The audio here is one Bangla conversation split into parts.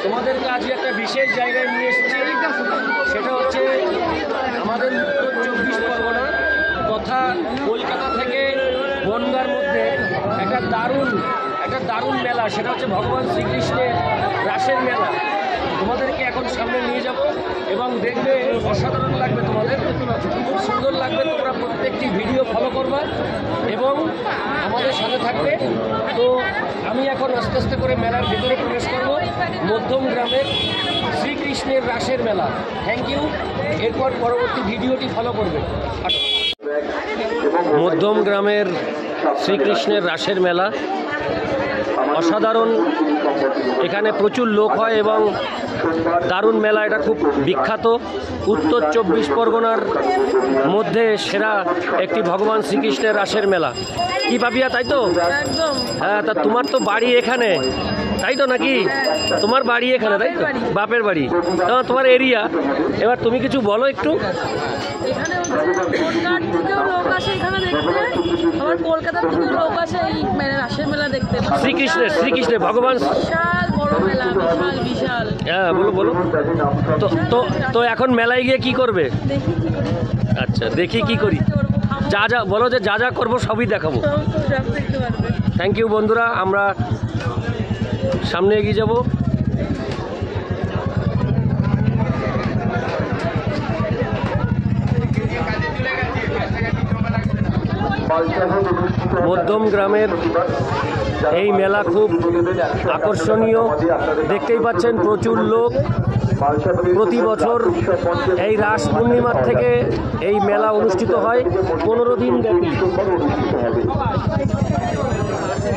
তোমাদেরকে আজকে একটা বিশেষ জায়গায় নিয়ে এসেছি। সেটা হচ্ছে আমাদের উত্তর 24 পরগনা তথা কলকাতা থেকে বনগাঁর মধ্যে একটা দারুণ মেলা। সেটা হচ্ছে ভগবান শ্রীকৃষ্ণের রাসের মেলা। তোমাদেরকে এখন সামনে নিয়ে যাব এবং দেখবে অসাধারণ লাগবে, তোমাদের খুব সুন্দর লাগবে। তোমরা প্রত্যেকটি ভিডিও ফলো করবা এবং আমাদের সাথে থাকবে। তো আমি এখন আস্তে আস্তে করে মেলার ভিতরে প্রবেশ করব, মধ্যম গ্রামের শ্রীকৃষ্ণের রাসের মেলা। Thank you. এরপর পরবর্তী ভিডিওটি ফলো করবে। মধ্যম গ্রামের শ্রীকৃষ্ণের রাসের মেলা অসাধারণ। এখানে প্রচুর লোক হয় এবং দারুণ মেলা। এটা খুব বিখ্যাত, উত্তর 24 পরগনার মধ্যে সেরা একটি ভগবান শ্রীকৃষ্ণের রাসের মেলা। কি পাপিয়া, তাই তো? হ্যাঁ, তা তোমার তো বাড়ি এখানে, তাই তো নাকি? তোমার বাড়ি এখানে, তাই তো? বাপের বাড়ি, তোমার এরিয়া। এবার তুমি কিছু বলো একটু। এখানে বনগাঁর থেকেও লোক আসে এখানে দেখতে, আবার কলকাতার থেকেও লোক আসে এই রাসের মেলা দেখতে। শ্রীকৃষ্ণের ভগবান বিশাল বড় মেলা, বিশাল। হ্যাঁ, বলো। তো এখন মেলায় গিয়ে কি করবে? দেখি কি করি। আচ্ছা, দেখি কি করি। যা বলো, যে যা করবো সবই দেখাবো। থ্যাংক ইউ বন্ধুরা, আমরা সামনে এগিয়ে যাব। মধ্যম গ্রামের এই মেলা খুব আকর্ষণীয়। দেখতেই পাচ্ছেন প্রচুর লোক। প্রতি বছর এই রাস পূর্ণিমার থেকে এই মেলা অনুষ্ঠিত হয় 15 দিন ব্যাপী।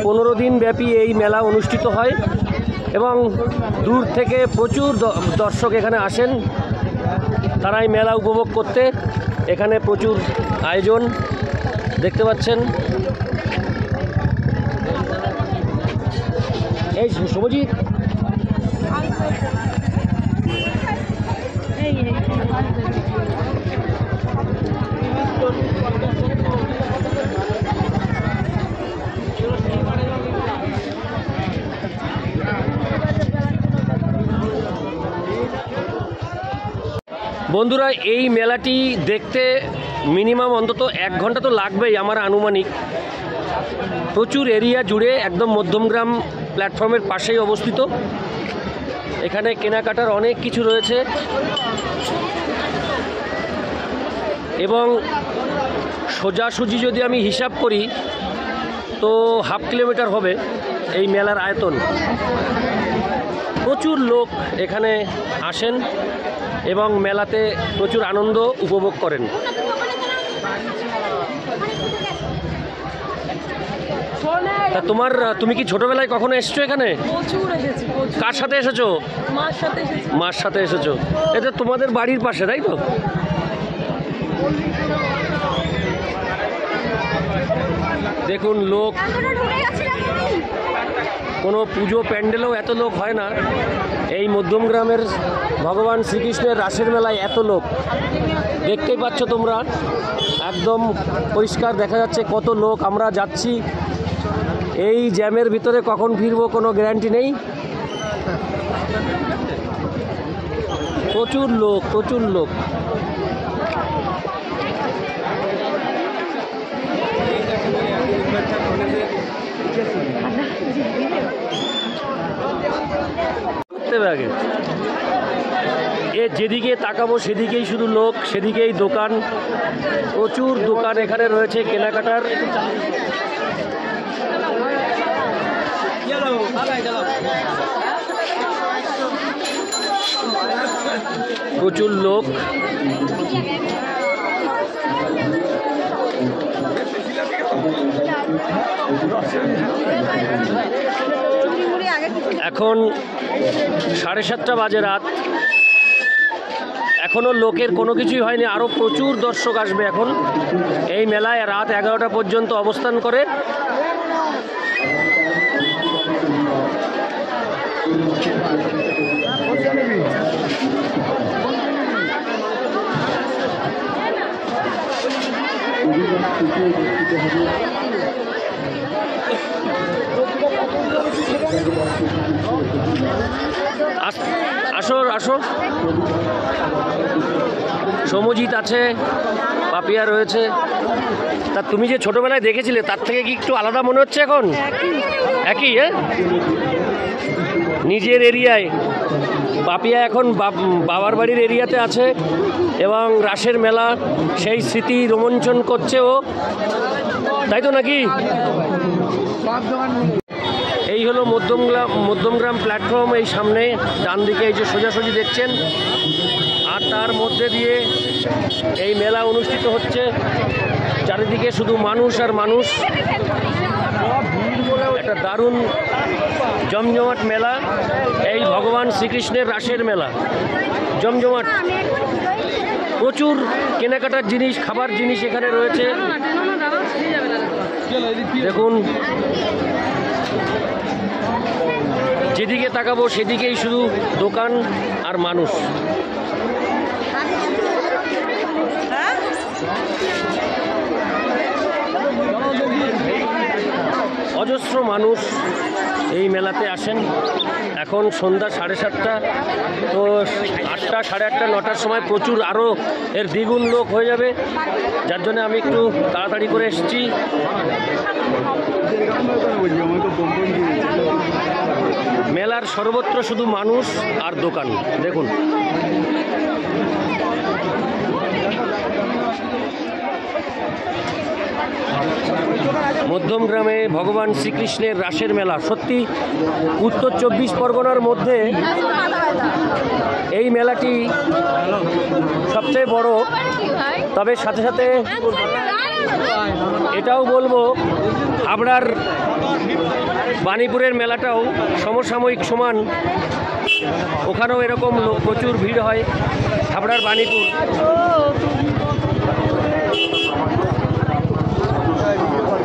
15 দিন ব্যাপী এই মেলা অনুষ্ঠিত হয় এবং দূর থেকে প্রচুর দর্শক এখানে আসেন। তারা এই মেলা উপভোগ করতে। এখানে প্রচুর আয়োজন দেখতে পাচ্ছেন। এই শুভজিৎ, বন্ধুরা এই মেলাটি দেখতে মিনিমাম অন্তত 1 ঘন্টা তো লাগবেই আমার আনুমানিক। প্রচুর এরিয়া জুড়ে, একদম মধ্যমগ্রাম প্ল্যাটফর্মের পাশেই অবস্থিত। এখানে কেনাকাটার অনেক কিছু রয়েছে এবং সোজাসুজি যদি আমি হিসাব করি তো 1/2 কিলোমিটার হবে এই মেলার আয়তন। প্রচুর লোক এখানে আসেন এবং মেলাতে প্রচুর আনন্দ উপভোগ করেন। তা তুমি কি ছোটবেলায় কখনো এসেছো এখানে? কার সাথে এসেছো? মার সাথে এসেছো। এটা তোমাদের বাড়ির পাশে, তাই তো? দেখুন লোক, কোনো পুজো প্যান্ডেলেও এত লোক হয় না। এই মধ্যম গ্রামের ভগবান শ্রীকৃষ্ণের রাসের মেলায় এত লোক দেখতেই পাচ্ছ তোমরা। একদম পরিষ্কার দেখা যাচ্ছে কত লোক। আমরা যাচ্ছি, এই জ্যামের ভিতরে কখন ফিরবো কোনো গ্যারান্টি নেই। প্রচুর লোক। আগে যেদিকে তাকাবো সেদিকেই শুধু লোক, সেদিকেই দোকান। প্রচুর দোকান এখানে রয়েছে কেনাকাটার। প্রচুর লোক। এখন 7:30 বাজে রাত, এখনও লোকের কোনো কিছুই হয়নি। আরও প্রচুর দর্শক আসবে এখন এই মেলায়। রাত 11টা পর্যন্ত অবস্থান করে। আসো আসো। সমজিৎ আছে, পাপিয়া রয়েছে। তা তুমি যে ছোটবেলায় দেখেছিলে তার থেকে কি একটু আলাদা মনে হচ্ছে এখন? একই, হ্যাঁ। নিজের এরিয়ায় পাপিয়া এখন বাবার বাড়ির এরিয়াতে আছে এবং রাসের মেলা সেই স্মৃতি রোমঞ্চন করছে ও, তাই তো নাকি? এই হলো মধ্যমগ্রাম প্ল্যাটফর্ম। এই সামনে ডান দিকে এই যে সোজাসুজি দেখছেন, আর তার মধ্যে দিয়ে এই মেলা অনুষ্ঠিত হচ্ছে। চারিদিকে শুধু মানুষ আর মানুষ। একটা দারুণ জমজমাট মেলা, এই ভগবান শ্রীকৃষ্ণের রাসের মেলা। জমজমাট, প্রচুর কেনাকাটার জিনিস, খাবার জিনিস এখানে রয়েছে। দেখুন, যেদিকে তাকাবো সেদিকেই শুধু দোকান আর মানুষ। অজস্র মানুষ এই মেলাতে আসেন। এখন সন্ধ্যা 7:30, তো 8টা, 8:30, 9টার সময় প্রচুর আরও এর দ্বিগুণ লোক হয়ে যাবে, যার জন্য আমি একটু তাড়াতাড়ি করে এসেছি। মেলার সর্বত্র শুধু মানুষ আর দোকান। দেখুন, মধ্যমগ্রামে ভগবান শ্রীকৃষ্ণের রাসের মেলা। সত্যি উত্তর 24 পরগনার মধ্যে এই মেলাটি সবচেয়ে বড়। তবে সাথে সাথে এটাও বলবো, হাবড়ার বাণীপুরের মেলাটাও সমসাময়িক সমান, ওখানেও এরকম প্রচুর ভিড় হয়। হাবড়ার বাণীপুর,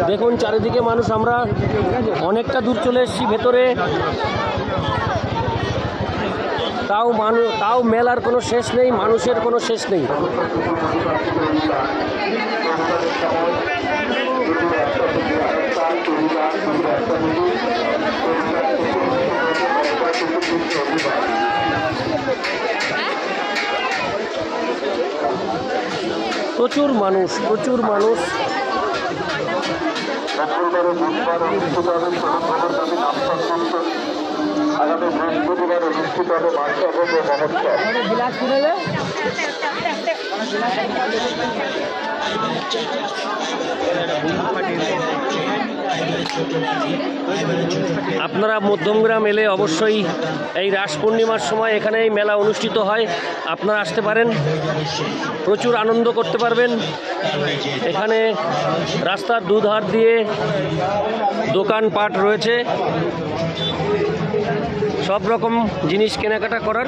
দেখুন চারিদিকে মানুষ। আমরা অনেকটা দূর চলে এসেছি ভেতরে, তাও মেলার কোনো শেষ নেই, মানুষের কোনো শেষ নেই। প্রচুর মানুষ, প্রচুর মানুষ। আগামী বৃহস্পতিবার অনুষ্ঠিত হবে মানসভ্য আপনারা মধ্যমগ্রাম এলে অবশ্যই এই রাস পূর্ণিমার সময় এখানে এই মেলা অনুষ্ঠিত হয়, আপনারা আসতে পারেন, প্রচুর আনন্দ করতে পারবেন। এখানে রাস্তার দুধার দিয়ে দোকানপাট রয়েছে, সব রকম জিনিস কেনাকাটা করার।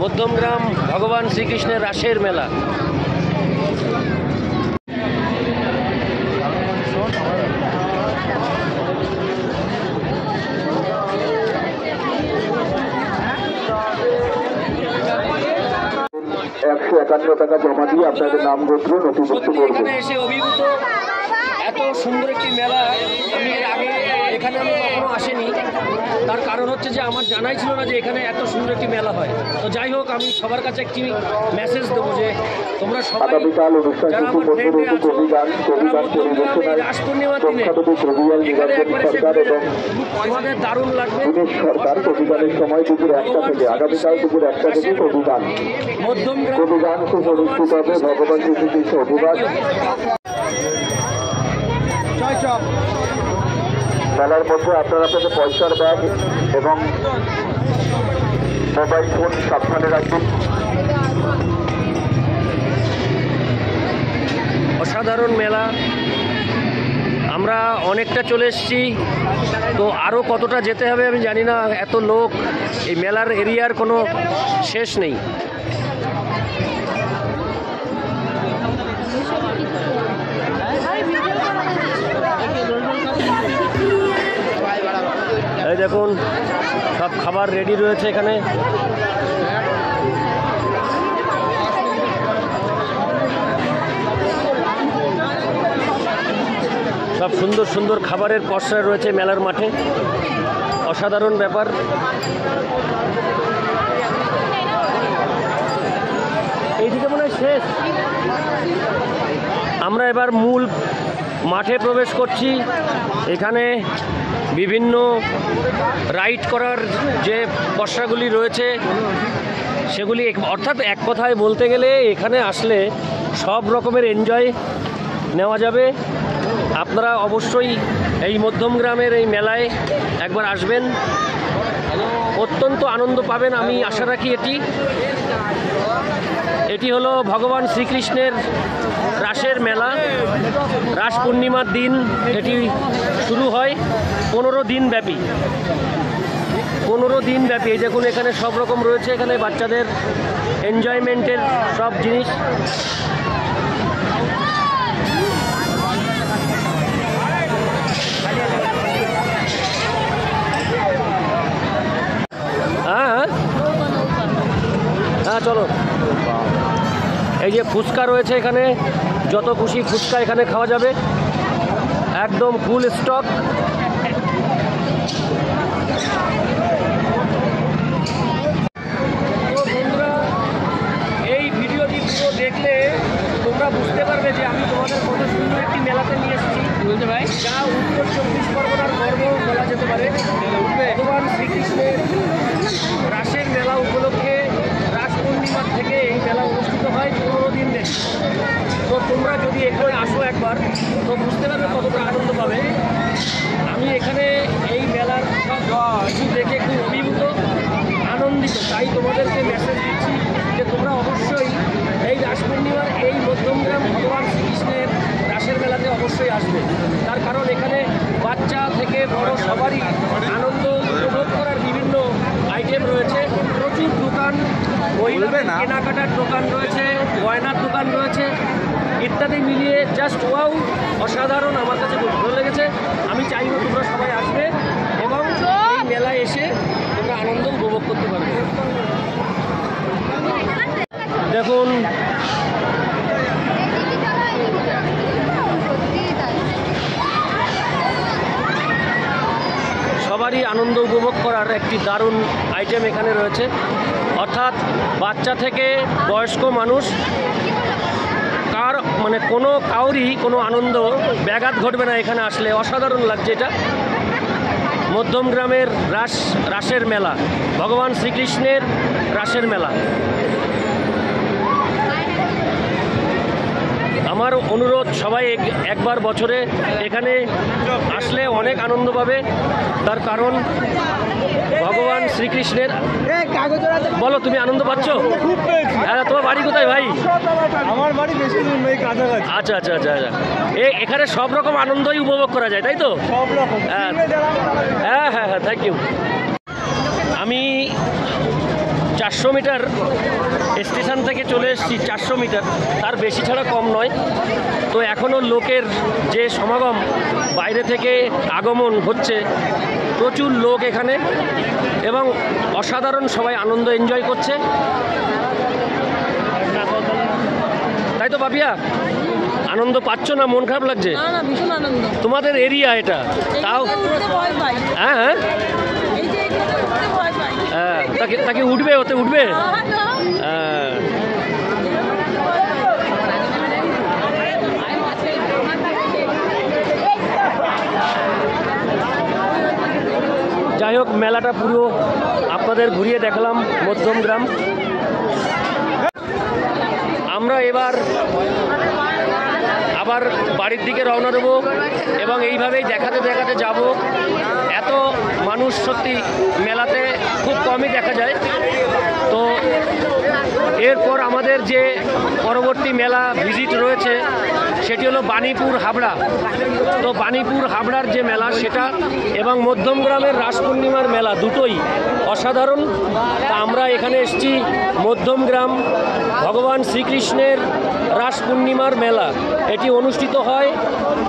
মধ্যমগ্রাম ভগবান শ্রীকৃষ্ণের রাসের মেলা। টাকা জমা দিয়ে আপনাদের নাম গোত্র নথিভুক্ত করবেন। এখানে এসে অভিভূত, এত সুন্দর একটি মেলা আমি এর আগে এখানে আমি কখনো আসেনি। তার কারণ হচ্ছে যে আমার জানাই ছিল না যে এখানে এত সুন্দর একটি মেলা হয়। তো যাই হোক, আমি সবার কাছে একটি মেসেজ দেবো যে তোমরা সবাই যারা আমার ফ্রেন্ডে আছো, তারা মধ্যমগ্রাম এই রাস পূর্ণিমার দিনে এখানে একবার এসে ঘুরে যাবে, আমাদের দারুণ লাগবে। সরকার প্রতিদানের সময় দুপুর 1টা থেকে, আগামীকাল দুপুর 1টা থেকে প্রতিদান মধ্যমগ্রাম খুব অনুষ্ঠিত হবে ভগবান শ্রীকৃষ্ণ অভিবাদ। মেলার মধ্যে আপনারা আপনাদের পয়সার ব্যাগ এবং মোবাইল ফোন সাবধানে রাখবেন। অসাধারণ মেলা, আমরা অনেকটা চলে এসেছি, তো আরও কতটা যেতে হবে আমি জানি না। এত লোক, এই মেলার এরিয়ার কোনো শেষ নেই। এই দেখুন সব খাবার রেডি রয়েছে এখানে। সব সুন্দর সুন্দর খাবারের পসরা রয়েছে মেলার মাঠে, অসাধারণ ব্যাপার। এইদিকে মনে হয় শেষ। আমরা এবার মূল মাঠে প্রবেশ করছি। এখানে বিভিন্ন রাইড করার যে পসরাগুলি রয়েছে সেগুলি, অর্থাৎ এক কথায় বলতে গেলে এখানে আসলে সব রকমের এনজয় নেওয়া যাবে। আপনারা অবশ্যই এই মধ্যমগ্রামের এই মেলায় একবার আসবেন, অত্যন্ত আনন্দ পাবেন আমি আশা রাখি। এটি হলো ভগবান শ্রীকৃষ্ণের রাসের মেলা। রাস পূর্ণিমার দিন এটি শুরু হয় 15 দিন ব্যাপী। 15 দিন ব্যাপী। এই দেখুন এখানে সব রকম রয়েছে, এখানে বাচ্চাদের এনজয়মেন্টের সব জিনিস। হ্যাঁ হ্যাঁ চলো। এই যে ফুচকা রয়েছে এখানে, যত খুশি ফুচকা এখানে খাওয়া যাবে, একদম ফুল স্টক। তো বন্ধুরা, এই ভিডিওটি পুরো দেখলে তোমরা বুঝতে পারবে যে আমি তোমাদের কত সুন্দর একটি মেলাতে নিয়ে এসেছি বলতে ভাই, যা উত্তর 24 পরগনার গর্ব বলা যেতে পারে। ভগবান শ্রীকৃষ্ণের রাসের মেলা উপলক্ষে রাস পূর্ণিমার থেকে এই মেলা অনুষ্ঠিত হয় 15 দিন ধরে। তো তোমরা যদি এখানে আসো একবার, তো বুঝতে পারবে কতটা আনন্দ পাবে। আমি এখানে এই মেলার সব কিছু দেখে খুব অভিভূত, আনন্দিত। তাই তোমাদেরকে মেসেজ দিচ্ছি যে তোমরা অবশ্যই এই রাস পূর্ণিমার এই মধ্যমগ্রাম ভগবান শ্রীকৃষ্ণের রাসের মেলাতে অবশ্যই আসবে। তার কারণ এখানে বাচ্চা থেকে বড় সবারই আনন্দ উপভোগ করার বিভিন্ন আইটেম রয়েছে, প্রচুর দোকান, মহিলাদের কেনাকাটার দোকান রয়েছে, গয়নার দোকান রয়েছে, ইত্যাদি মিলিয়ে জাস্ট ওয়াও, অসাধারণ। আমার কাছে খুব ভালো লেগেছে। আমি চাইবো তোমরা সবাই আসবে এবং এই মেলায় এসে তোমরা আনন্দ উপভোগ করতে পারবে। দেখুন সবারই আনন্দ উপভোগ করার একটি দারুণ আইটেম এখানে রয়েছে, অর্থাৎ বাচ্চা থেকে বয়স্ক মানুষ কাউরই কোনো আনন্দ ব্যাঘাত ঘটবে না এখানে আসলে। অসাধারণ লাগছে এটা। মধ্যমগ্রামের রাসের মেলা, ভগবান শ্রীকৃষ্ণের রাসের মেলা। আমার অনুরোধ, সবাই একবার বছরে এখানে আসলে অনেক আনন্দ পাবে। তার কারণ ভগবান শ্রীকৃষ্ণের। বলো, তুমি আনন্দ পাচ্ছ? হ্যাঁ, তোমার বাড়ি কোথায় ভাই? আমার বাড়ি বেশি দূর নেই, কাছাকাছি। আচ্ছা আচ্ছা আচ্ছা আচ্ছা। এখানে সব রকম আনন্দই উপভোগ করা যায়, তাই তো? সব রকম। হ্যাঁ হ্যাঁ হ্যাঁ হ্যাঁ, থ্যাংক ইউ। আমি 400 মিটার স্টেশন থেকে চলে এসেছি, 400 মিটার, তার বেশি ছাড়া কম নয়। তো এখনও লোকের যে সমাগম, বাইরে থেকে আগমন হচ্ছে, প্রচুর লোক এখানে, এবং অসাধারণ সবাই আনন্দ এনজয় করছে, তাই তো বাপিয়া? আনন্দ পাচ্ছ না? মন খারাপ লাগছে? না না, ভীষণ আনন্দ। তোমাদের এরিয়া এটা, তাও? ভয় পাই। হ্যাঁ হ্যাঁ এই যে এখানে ভয় পাই। হ্যাঁ, তাকে উঠবে, ওতে উঠবে। হ্যাঁ, যাই হোক, মেলাটা পুরো আপনাদের ঘুরিয়ে দেখালাম মধ্যমগ্রাম। আমরা এবার আবার বাড়ির দিকে রওনা দেবো এবং এইভাবেই দেখাতে দেখাতে যাব। এত মানুষ সত্যি মেলাতে খুব কমই দেখা যায়। তো এরপর আমাদের যে পরবর্তী মেলা ভিজিট রয়েছে সেটি হলো বাণীপুর হাবড়া। তো বাণীপুর হাবড়ার যে মেলা সেটা এবং মধ্যমগ্রামের রাস পূর্ণিমার মেলা দুটোই অসাধারণ। তা আমরা এখানে এসেছি মধ্যমগ্রাম ভগবান শ্রীকৃষ্ণের রাস পূর্ণিমার মেলা। এটি অনুষ্ঠিত হয়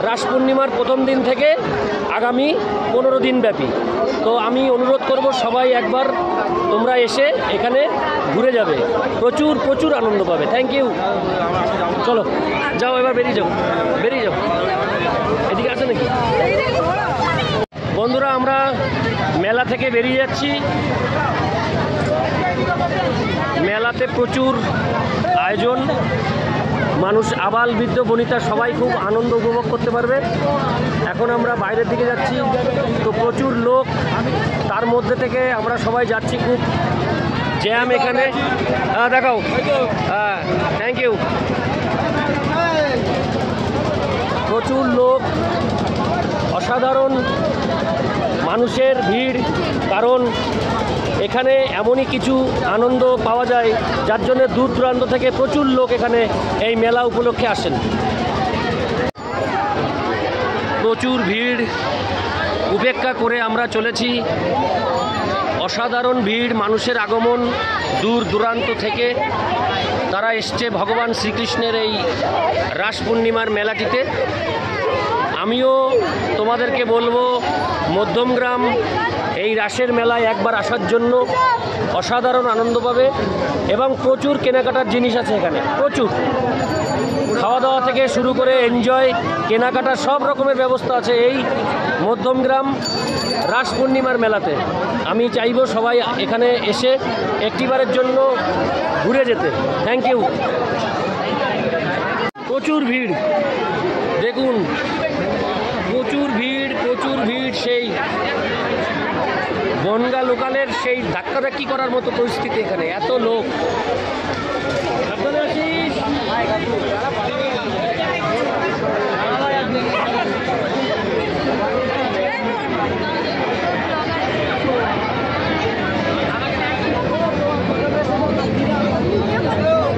রাস পূর্ণিমার প্রথম দিন থেকে আগামী 15 দিন ব্যাপী। তো আমি অনুরোধ করব সবাই একবার তোমরা এসে এখানে ঘুরে যাবে, প্রচুর প্রচুর আনন্দ পাবে। Thank you. চলো যাও, এবার বেরিয়ে যাও, বেরিয়ে যাও। এদিকে আছে নাকি? বন্ধুরা, আমরা মেলা থেকে বেরিয়ে যাচ্ছি। মেলাতে প্রচুর আয়োজন, মানুষ আবাল বৃদ্ধ বনিতা সবাই খুব আনন্দ উপভোগ করতে পারবে। এখন আমরা বাইরের দিকে যাচ্ছি, তো প্রচুর লোক, তার মধ্যে থেকে আমরা সবাই যাচ্ছি, খুব জ্যাম এখানে। হ্যাঁ দেখাও, হ্যাঁ থ্যাংক ইউ। প্রচুর লোক, অসাধারণ মানুষের ভিড়, কারণ এখানে এমনই কিছু আনন্দ পাওয়া যায় যার জন্য দূর দূরান্ত থেকে প্রচুর লোক এখানে এই মেলা উপলক্ষে আসেন। প্রচুর ভিড় উপেক্ষা করে আমরা চলেছি। অসাধারণ ভিড়, মানুষের আগমন দূর দূরান্ত থেকে, তারা এসছে ভগবান শ্রীকৃষ্ণের এই রাস পূর্ণিমার মেলাটিতে। আমিও তোমাদেরকে বলবো মধ্যমগ্রাম এই রাসের মেলায় একবার আসার জন্য। অসাধারণ আনন্দ পাবে এবং প্রচুর কেনাকাটার জিনিস আছে এখানে, প্রচুর খাওয়া দাওয়া থেকে শুরু করে এনজয়, কেনাকাটা সব রকমের ব্যবস্থা আছে এই মধ্যমগ্রাম রাস পূর্ণিমার মেলাতে। আমি চাইবো সবাই এখানে এসে একটিবারের জন্য ঘুরে যেতে। Thank you. প্রচুর ভিড় দেখুন, প্রচুর ভিড়, প্রচুর ভিড়। সেই বনগা লোকালের সেই ধাক্কাধাক্কি করার মতো পরিস্থিতি এখানে, এত লোক।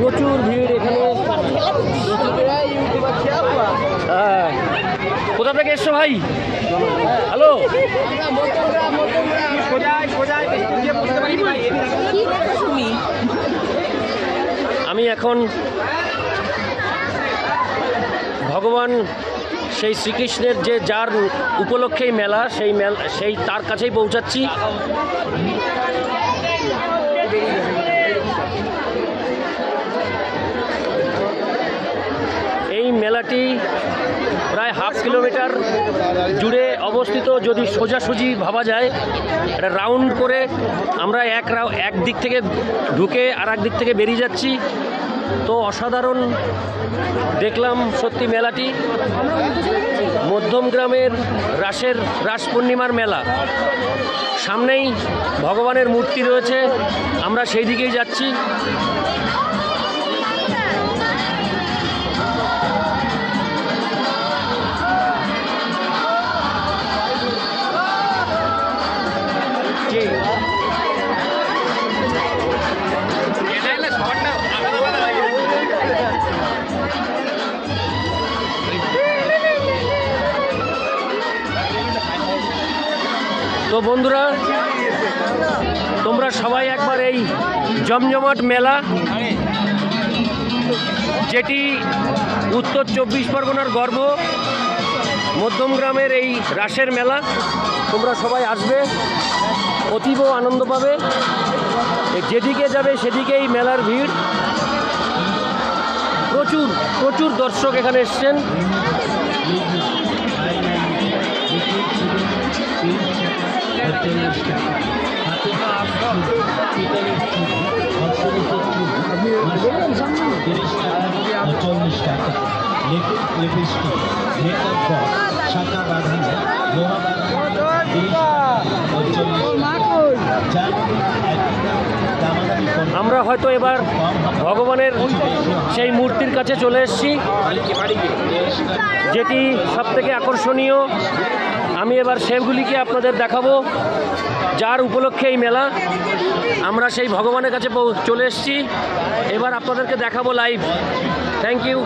প্রচুর ভিড় এখানে। হ্যাঁ, কোথা থেকে এসছো ভাই? হ্যালো, আমি এখন ভগবান সেই শ্রীকৃষ্ণের যে যার উপলক্ষেই মেলা, সেই তার কাছেই পৌঁছাচ্ছি। এই মেলাটি প্রায় হাফ কিলোমিটার জুড়ে অবস্থিত। যদি সোজাসুজি ভাবা যায়, এটা রাউন্ড করে আমরা এক দিক থেকে ঢুকে আর এক দিক থেকে বেরিয়ে যাচ্ছি। তো অসাধারণ দেখলাম সত্যি মেলাটি। মধ্যমগ্রামের রাস পূর্ণিমার মেলা, সামনেই ভগবানের মূর্তি রয়েছে, আমরা সেই দিকেই যাচ্ছি। তো বন্ধুরা, তোমরা সবাই একবার এই জমজমাট মেলা, যেটি উত্তর 24 পরগনার গর্ব, মধ্যমগ্রামের এই রাসের মেলা, তোমরা সবাই আসবে, অতীব আনন্দ পাবে। যেদিকে যাবে সেদিকেই মেলার ভিড়, প্রচুর প্রচুর দর্শক এখানে এসছেন। আমরা হয়তো এবার ভগবানের সেই মূর্তির কাছে চলে এসেছি, যেটি সবথেকে আকর্ষণীয়। আমি এবার সেগুলিকে আপনাদের দেখাবো, যার উপলক্ষে এই মেলা। আমরা সেই ভগবানের কাছে চলে এসেছি, এবার আপনাদেরকে দেখাবো লাইভ। Thank you.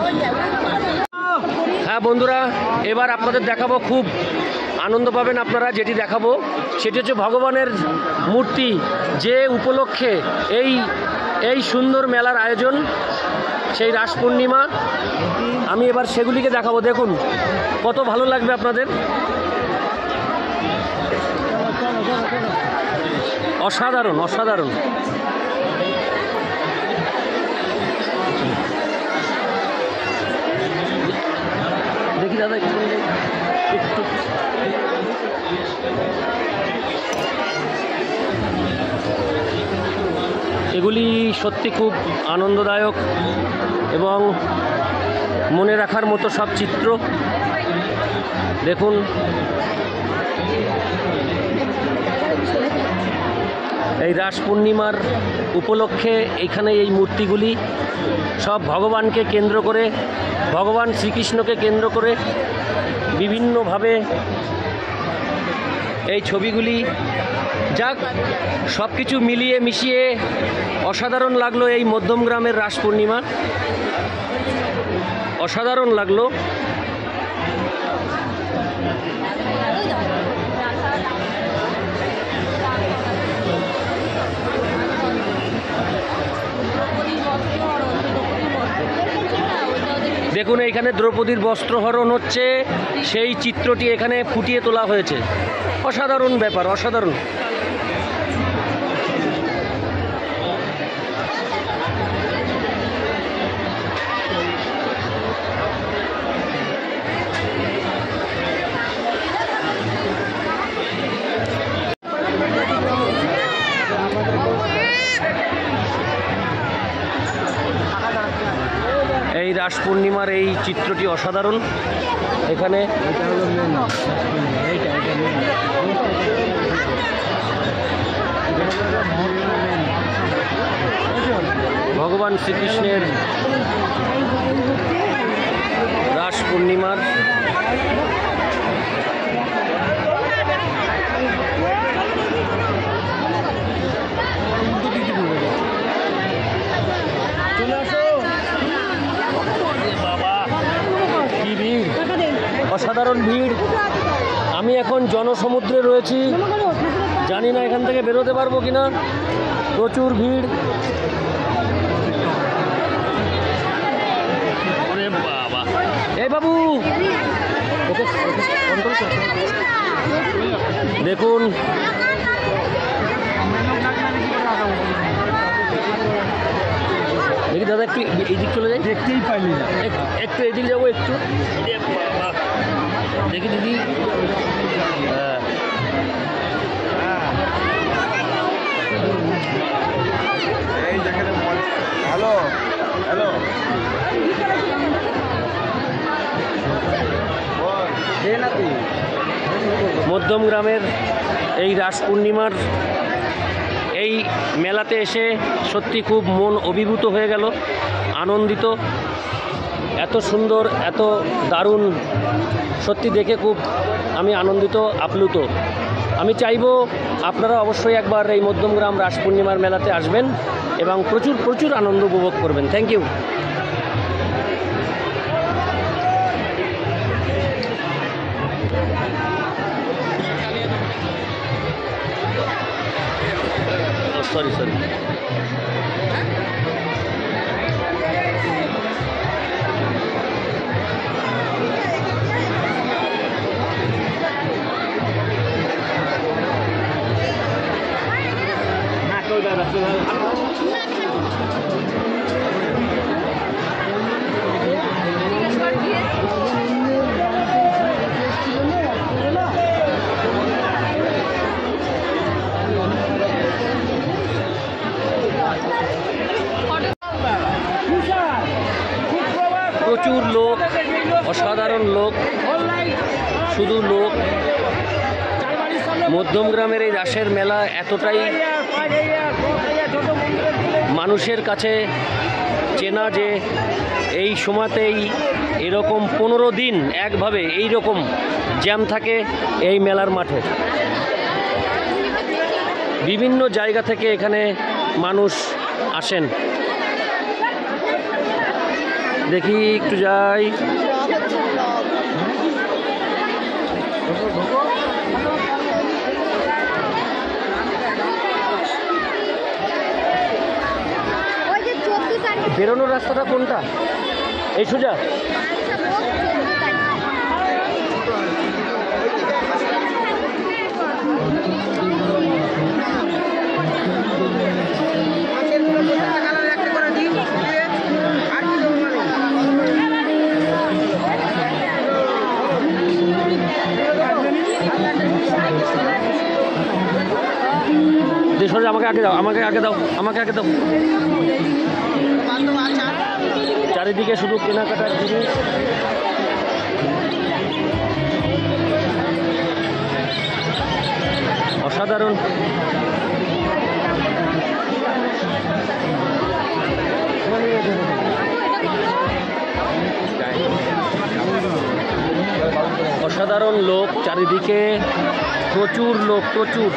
হ্যাঁ বন্ধুরা, এবার আপনাদের দেখাবো, খুব আনন্দ পাবেন আপনারা। যেটি দেখাবো সেটি হচ্ছে ভগবানের মূর্তি, যে উপলক্ষে এই সুন্দর মেলার আয়োজন, সেই রাস পূর্ণিমা। আমি এবার সেগুলিকে দেখাবো, দেখুন কত ভালো লাগবে আপনাদের। অসাধারণ অসাধারণ। দেখি দাদা একটু একটু এগুলি সত্যি খুব আনন্দদায়ক এবং মনে রাখার মতো সব চিত্র। দেখুন এই রাস পূর্ণিমার উপলক্ষে এখানে এই মূর্তিগুলি সব ভগবানকে কেন্দ্র করে, ভগবান শ্রীকৃষ্ণকে কেন্দ্র করে বিভিন্নভাবে এই ছবিগুলি, যাক সব কিছু মিলিয়ে মিশিয়ে অসাধারণ লাগলো এই মধ্যমগ্রামের রাস পূর্ণিমা, অসাধারণ লাগলো। দেখুন এইখানে দ্রৌপদীর বস্ত্রহরণ হচ্ছে, সেই চিত্রটি এখানে ফুটিয়ে তোলা হয়েছে। অসাধারণ ব্যাপার, অসাধারণ। এই রাস পূর্ণিমার এই চিত্রটি অসাধারণ। এখানে ভগবান শ্রীকৃষ্ণের রাস পূর্ণিমার অসাধারণ ভিড়। আমি এখন জনসমুদ্রে রয়েছি, জানি না এখান থেকে বেরোতে পারবো কিনা। প্রচুর ভিড়। এই বাবু দেখুন দেখি দাদা একটু এইদিক চলে যাই, দেখতেই পাইনি না। একটু এদিকে যাবো একটু। দেখি দিদি, এই যেখানে হ্যালো হ্যালো মধ্যমগ্রামের এই রাস পূর্ণিমার এই মেলাতে এসে সত্যি খুব মন অভিভূত হয়ে গেল, আনন্দিত। এত সুন্দর, এত দারুণ, সত্যি দেখে খুব আমি আনন্দিত, আপ্লুত। আমি চাইবো আপনারা অবশ্যই একবার এই মধ্যমগ্রাম রাস পূর্ণিমার মেলাতে আসবেন এবং প্রচুর প্রচুর আনন্দ উপভোগ করবেন। Thank you. সরি সরি প্রচুর লোক, অসাধারণ লোক, শুধু লোক। মধ্যমগ্রামের এই রাসের মেলা এতটাই মানুষের কাছে চেনা যে এই সময়তেই এরকম 15 দিন একভাবে এই রকম জ্যাম থাকে এই মেলার মাঠে। বিভিন্ন জায়গা থেকে এখানে মানুষ আসেন। দেখি একটু যাই। বেরোনোর রাস্তাটা কোনটা? এই সোজা? সরে আমাকে আগে দাও, আমাকে আগে দাও, আমাকে আগে দাও। চারিদিকে শুধু কেনাকাটার জিনিস। অসাধারণ। অসাধারণ লোক চারিদিকে, প্রচুর লোক, প্রচুর।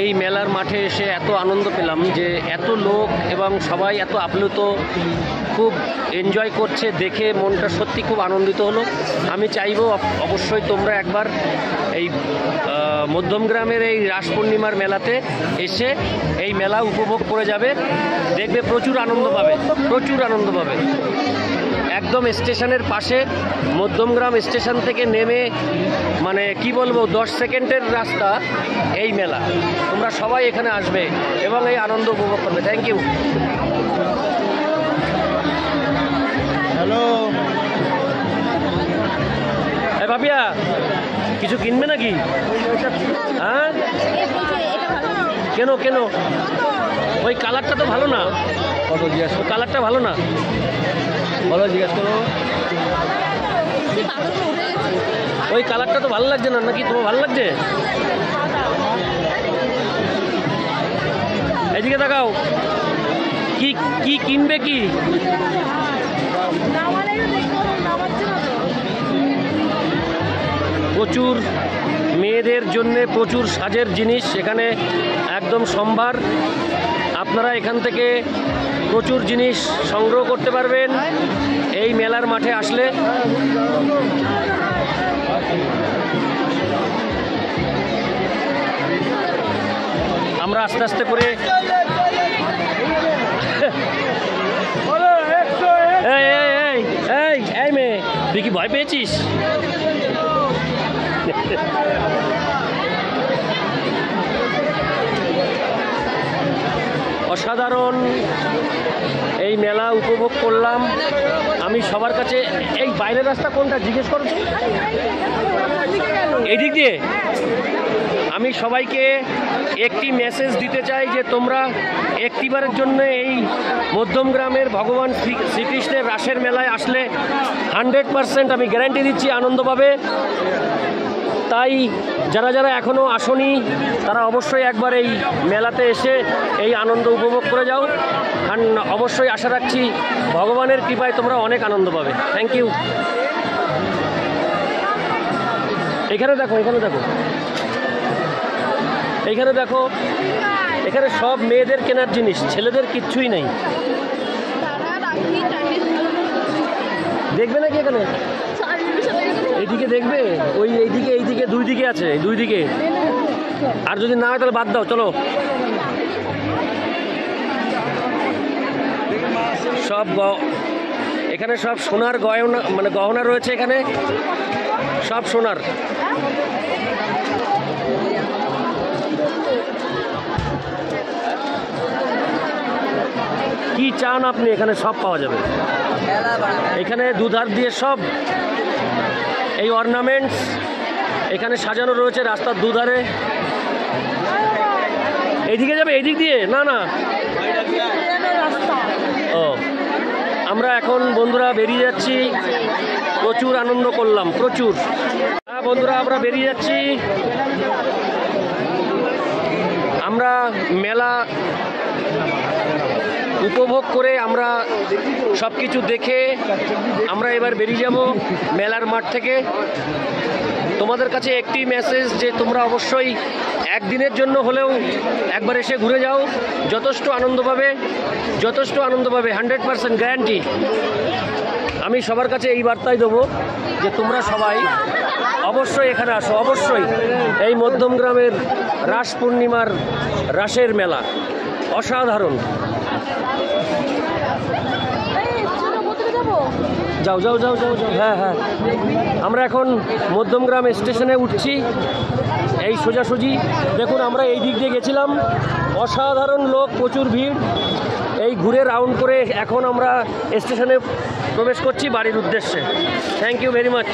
এই মেলার মাঠে এসে এত আনন্দ পেলাম যে এত লোক এবং সবাই এত আপ্লুত, খুব এনজয় করছে, দেখে মনটা সত্যি খুব আনন্দিত হলো। আমি চাইবো অবশ্যই তোমরা একবার এই মধ্যমগ্রামের এই রাস পূর্ণিমার মেলাতে এসে এই মেলা উপভোগ করে যাবে, দেখবে প্রচুর আনন্দ পাবে, প্রচুর আনন্দ পাবে। একদম স্টেশনের পাশে, মধ্যমগ্রাম স্টেশন থেকে নেমে মানে কি বলবো 10 সেকেন্ডের রাস্তা এই মেলা। তোমরা সবাই এখানে আসবে এবং এই আনন্দ উপভোগ করবে। Thank you. হ্যালো, এই ভাবিয়া কিছু কিনবে নাকি? হ্যাঁ, কেন কেন? ওই কালারটা তো ভালো না। কত জিজ্ঞেস করো? কালারটা ভালো না, বলো, জিজ্ঞেস করো। ওই কালারটা তো ভালো লাগছে না নাকি? তোমার ভালো লাগছে? এদিকে তাকাও, কি কি কিনবে কি? প্রচুর মেয়েদের জন্যে প্রচুর সাজের জিনিস এখানে একদম সম্ভার। আপনারা এখান থেকে প্রচুর জিনিস সংগ্রহ করতে পারবেন এই মেলার মাঠে আসলে। আমরা আস্তে আস্তে করে এই এই এই এই এই মেয়ে, তুই কি ভয় পেয়েছিস? অসাধারণ এই মেলা উপভোগ করলাম। আমি সবার কাছে, এই বাইরের রাস্তা কোনটা জিজ্ঞেস করো, এই দিক দিয়ে। আমি সবাইকে একটি মেসেজ দিতে চাই যে তোমরা একটিবারের জন্য এই মধ্যমগ্রামের ভগবান শ্রীকৃষ্ণের রাসের মেলায় আসলে 100% আমি গ্যারান্টি দিচ্ছি আনন্দ পাবে। তাই যারা যারা এখনও আসনি তারা অবশ্যই একবার এই মেলাতে এসে এই আনন্দ উপভোগ করে যাও। আর অবশ্যই আশা রাখছি ভগবানের কৃপায় তোমরা অনেক আনন্দ পাবে। Thank you. এখানে দেখো, এখানে দেখো, এইখানে দেখো, এখানে সব মেয়েদের কেনার জিনিস, ছেলেদের কিচ্ছুই নেই। দেখবে নাকি এখানে? এইদিকে দেখবে, ওই এইদিকে, এইদিকে, দুই দিকে আছে, দুই দিকে। আর যদি না হয় তাহলে বাদ দাও, চলো। সব এখানে সব সোনার গয়না, মানে গহনা রয়েছে এখানে, সব সোনার। কি চান আপনি এখানে সব পাওয়া যাবে। এখানে দুধার দিয়ে সব এই অর্নামেন্টস এখানে সাজানো রয়েছে রাস্তার দুধারে। এইদিকে যাবে, এই দিক দিয়ে? না না, ও আমরা এখন বন্ধুরা বেরিয়ে যাচ্ছি। প্রচুর আনন্দ করলাম, প্রচুর। হ্যাঁ বন্ধুরা, আমরা বেরিয়ে যাচ্ছি। আমরা মেলা উপভোগ করে, আমরা সব কিছু দেখে আমরা এবার বেরিয়ে যাব মেলার মাঠ থেকে। তোমাদের কাছে একটি মেসেজ যে তোমরা অবশ্যই একদিনের জন্য হলেও একবার এসে ঘুরে যাও, যথেষ্ট আনন্দ পাবে, যথেষ্ট আনন্দ পাবে, 100% গ্যারান্টি। আমি সবার কাছে এই বার্তাই দেবো যে তোমরা সবাই অবশ্যই এখানে আসো, অবশ্যই। এই মধ্যমগ্রামের রাস পূর্ণিমার রাসের মেলা অসাধারণ। যাও যাও যাও যাও যাও, হ্যাঁ হ্যাঁ। আমরা এখন মধ্যমগ্রাম স্টেশনে উঠছি, এই সোজাসুজি দেখুন। আমরা এই দিক দিয়ে গেছিলাম, অসাধারণ লোক, প্রচুর ভিড়। এই ঘুরে রাউন্ড করে এখন আমরা স্টেশনে প্রবেশ করছি বাড়ির উদ্দেশ্যে। Thank you very much.